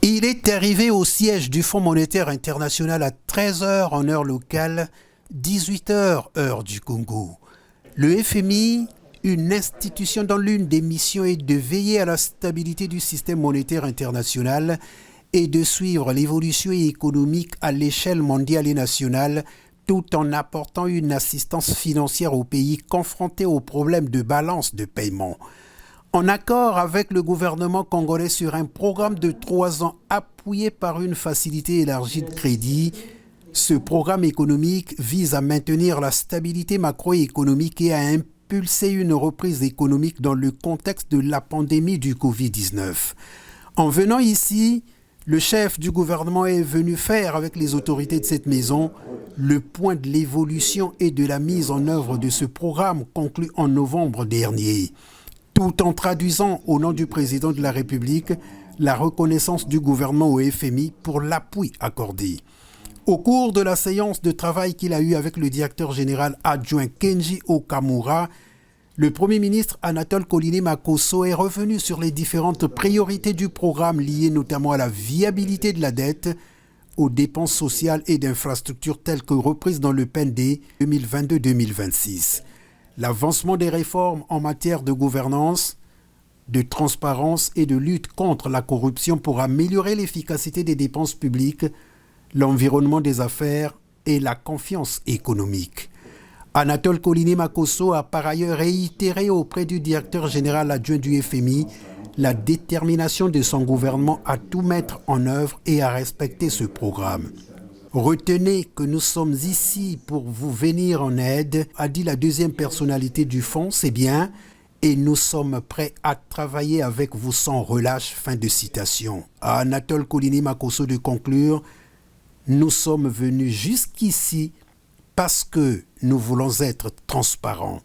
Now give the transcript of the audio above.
Il est arrivé au siège du Fonds monétaire international à 13 heures en heure locale, 18 heures heure du Congo. Le FMI, une institution dont l'une des missions est de veiller à la stabilité du système monétaire international et de suivre l'évolution économique à l'échelle mondiale et nationale, tout en apportant une assistance financière aux pays confrontés aux problèmes de balance de paiement. En accord avec le gouvernement congolais sur un programme de 3 ans appuyé par une facilité élargie de crédit, ce programme économique vise à maintenir la stabilité macroéconomique et à impulser une reprise économique dans le contexte de la pandémie du Covid-19. En venant ici, le chef du gouvernement est venu faire avec les autorités de cette maison le point de l'évolution et de la mise en œuvre de ce programme conclu en novembre dernier, tout en traduisant au nom du président de la République la reconnaissance du gouvernement au FMI pour l'appui accordé. Au cours de la séance de travail qu'il a eue avec le directeur général adjoint Kenji Okamura, le Premier ministre Anatole Koliné-Makosso est revenu sur les différentes priorités du programme liées notamment à la viabilité de la dette, aux dépenses sociales et d'infrastructures telles que reprises dans le PND 2022-2026. L'avancement des réformes en matière de gouvernance, de transparence et de lutte contre la corruption pour améliorer l'efficacité des dépenses publiques, l'environnement des affaires et la confiance économique. Anatole Koliné-Makosso a par ailleurs réitéré auprès du directeur général adjoint du FMI la détermination de son gouvernement à tout mettre en œuvre et à respecter ce programme. Retenez que nous sommes ici pour vous venir en aide, a dit la deuxième personnalité du fonds, c'est bien, et nous sommes prêts à travailler avec vous sans relâche. Fin de citation. À Anatole Koliné-Makosso de conclure, nous sommes venus jusqu'ici parce que nous voulons être transparents.